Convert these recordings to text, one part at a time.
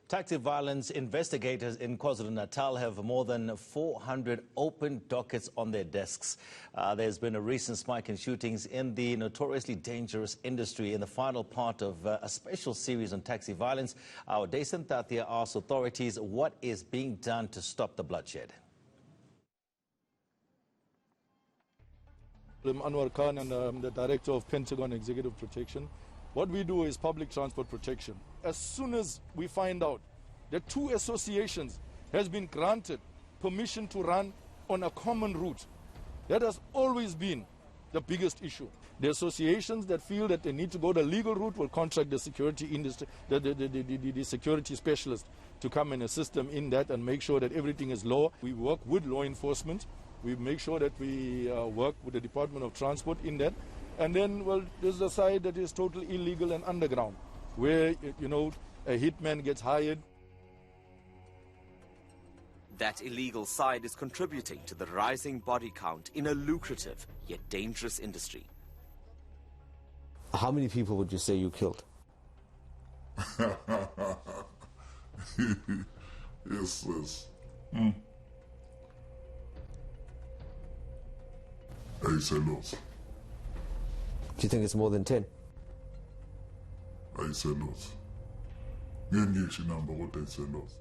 Taxi violence investigators in KwaZulu-Natal have more than 400 open dockets on their desks. There's been a recent spike in shootings in the notoriously dangerous industry. In the final part of a special series on taxi violence, our Dasen Thathiah asks authorities what is being done to stop the bloodshed. I'm Anwar Khan, and I'm the Director of Pentagon Executive Protection. What we do is public transport protection. As soon as we find out that two associations has been granted permission to run on a common route, that has always been the biggest issue. The associations that feel that they need to go the legal route will contract the security industry, the security specialist to come and assist them in that and make sure that everything is law. We work with law enforcement. We make sure that we work with the Department of Transport in that. And then, well, there's the side that is totally illegal and underground, where, a hitman gets hired. That illegal side is contributing to the rising body count in a lucrative yet dangerous industry. How many people would you say you killed? Yes. I say lots. Do you think it's more than 10? I say lots. Number, what I say lots.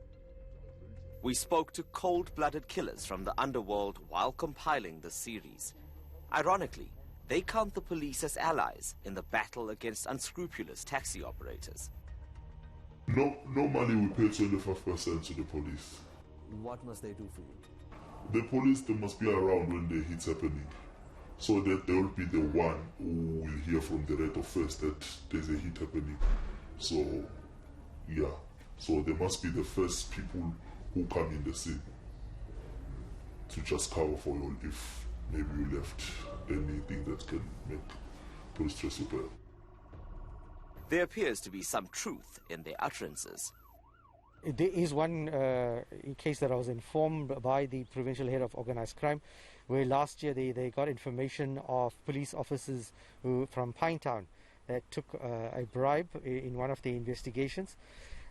We spoke to cold-blooded killers from the underworld while compiling this series. Ironically, they count the police as allies in the battle against unscrupulous taxi operators. No money will pay 25% to the police. What must they do for you? The police, they must be around when the hit's happening, so that they will be the one who will hear from the rate of first that there's a hit happening. So, yeah. So they must be the first people who come in the scene to just cover for you if maybe you left anything that can make police stress repair. There appears to be some truth in their utterances. There is one case that I was informed by the provincial head of organised crime, where last year they got information of police officers from Pinetown that took a bribe in one of the investigations.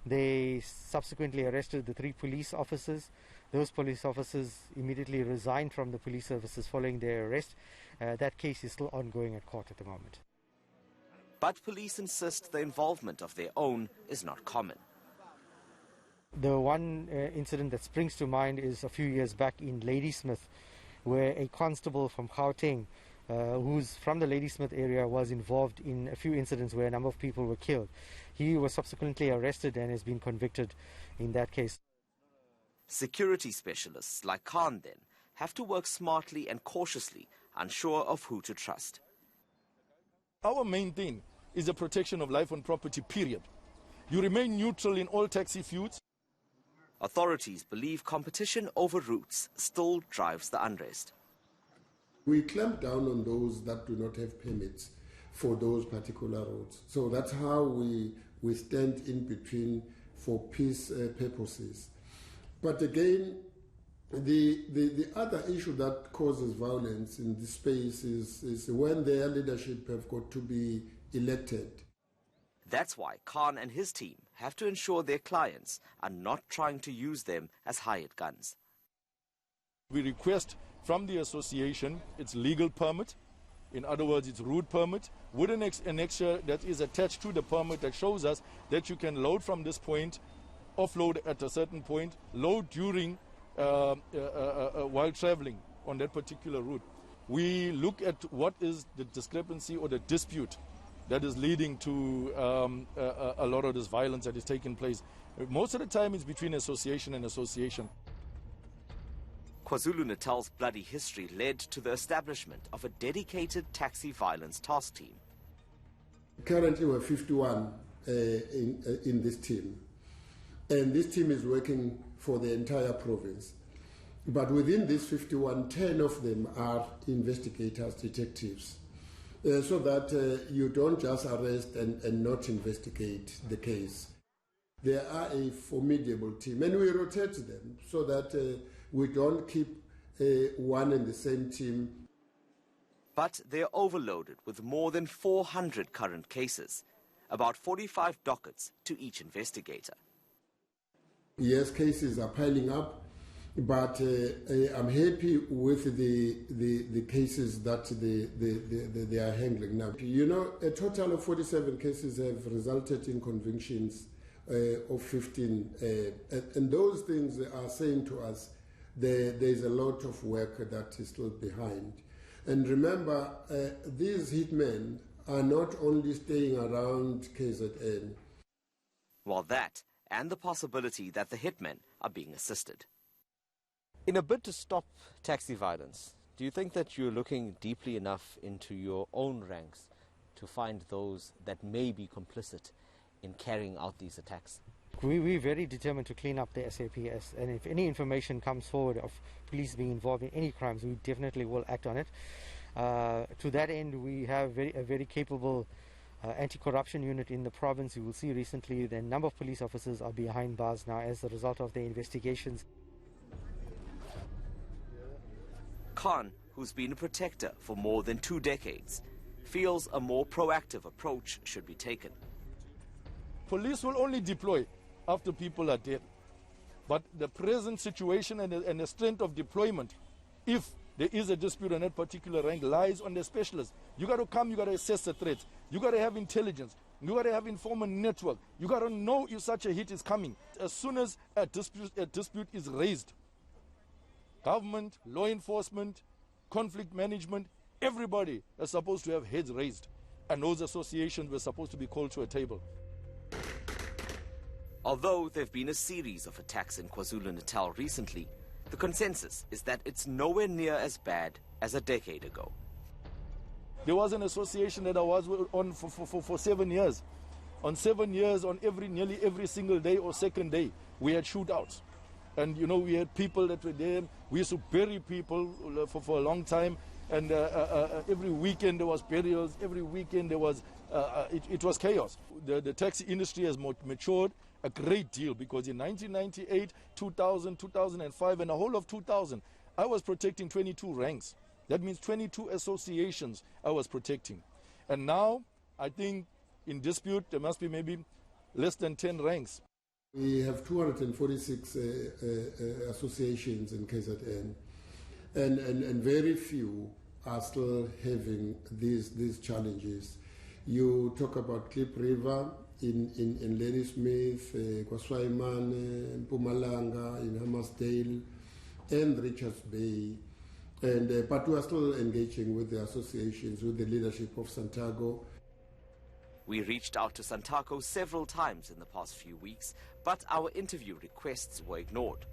They subsequently arrested the 3 police officers. Those police officers immediately resigned from the police services following their arrest. That case is still ongoing at court at the moment. But police insist the involvement of their own is not common. The one incident that springs to mind is a few years back in Ladysmith, where a constable from Gauteng, who's from the Ladysmith area, was involved in a few incidents where a number of people were killed. He was subsequently arrested and has been convicted in that case. Security specialists like Khan then have to work smartly and cautiously, unsure of who to trust. Our main thing is the protection of life and property, period. You remain neutral in all taxi feuds. Authorities believe competition over routes still drives the unrest. We clamp down on those that do not have permits for those particular routes. So that's how we stand in between for peace purposes. But again, the other issue that causes violence in this space is when their leadership have got to be elected. That's why Khan and his team have to ensure their clients are not trying to use them as hired guns. We request from the association its legal permit, in other words, its route permit, with an annexure that is attached to the permit that shows us that you can load from this point, offload at a certain point, load during while traveling on that particular route. We look at what is the discrepancy or the dispute that is leading to a lot of this violence that is taking place. Most of the time it's between association and association. KwaZulu-Natal's bloody history led to the establishment of a dedicated taxi violence task team. Currently we're 51 in this team. And this team is working for the entire province. But within these 51, 10 of them are investigators, detectives. So that you don't just arrest and not investigate the case. They are a formidable team, and we rotate them so that we don't keep one and the same team. But they're overloaded with more than 400 current cases, about 45 dockets to each investigator. Yes, cases are piling up, but I'm happy with the cases that they are handling now. You know, a total of 47 cases have resulted in convictions of 15, and those things are saying to us there's a lot of work that is still behind. And remember, these hitmen are not only staying around KZN. While that and the possibility that the hitmen are being assisted. In a bid to stop taxi violence, do you think that you're looking deeply enough into your own ranks to find those that may be complicit in carrying out these attacks? We're very determined to clean up the SAPS, and if any information comes forward of police being involved in any crimes, we definitely will act on it. To that end, we have a very capable anti-corruption unit in the province. You will see recently the number of police officers are behind bars now as a result of their investigations. Khan, who's been a protector for more than 2 decades, feels a more proactive approach should be taken. Police will only deploy after people are dead. But the present situation and the strength of deployment, if there is a dispute on that particular rank, lies on the specialists. You got to come, you got to assess the threats. You got to have intelligence. You got to have informant network. You got to know if such a hit is coming. As soon as a dispute is raised, government, law enforcement, conflict management, everybody is supposed to have heads raised. And those associations were supposed to be called to a table. Although there have been a series of attacks in KwaZulu-Natal recently, the consensus is that it's nowhere near as bad as a decade ago. There was an association that I was on for 7 years. On 7 years, on nearly every single day or second day, we had shootouts. And, you know, we had people that were there. We used to bury people for a long time. And every weekend there was burials. Every weekend there was, it was chaos. The taxi industry has matured a great deal, because in 1998, 2000, 2005, and the whole of 2000, I was protecting 22 ranks. That means 22 associations I was protecting. And now, I think in dispute, there must be maybe less than 10 ranks. We have 246 associations in KZN, and very few are still having these challenges. You talk about Klip River in Ladysmith, KwaSwaiman, Mpumalanga, in Hammarsdale, and Richards Bay. And, but we are still engaging with the associations, with the leadership of Santago. We reached out to Santago several times in the past few weeks, but our interview requests were ignored.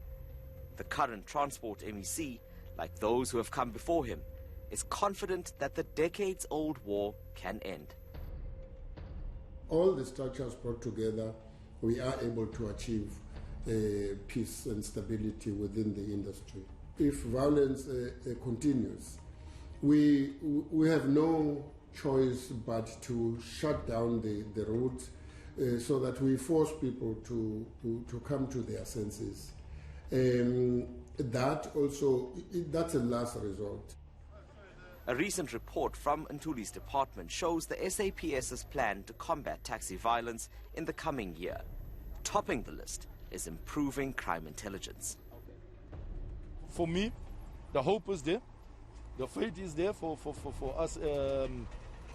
The current Transport MEC, like those who have come before him, is confident that the decades-old war can end. All the structures brought together, we are able to achieve peace and stability within the industry. If violence continues, we have no choice but to shut down the route so that we force people to come to their senses. That's a last resort. A recent report from Ntuli's department shows the SAPS's plan to combat taxi violence in the coming year. Topping the list is improving crime intelligence. For me, the hope is there. The faith is there for us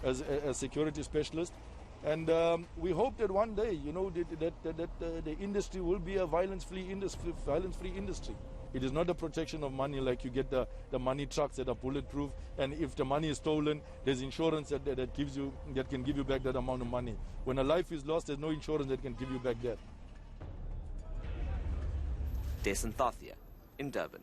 as security specialists. And we hope that one day, you know, that the industry will be a violence-free industry. It is not a protection of money like you get the money trucks that are bulletproof, and if the money is stolen, there's insurance that can give you back that amount of money. When a life is lost, there's no insurance that can give you back that. Dasen Thathiah in Durban.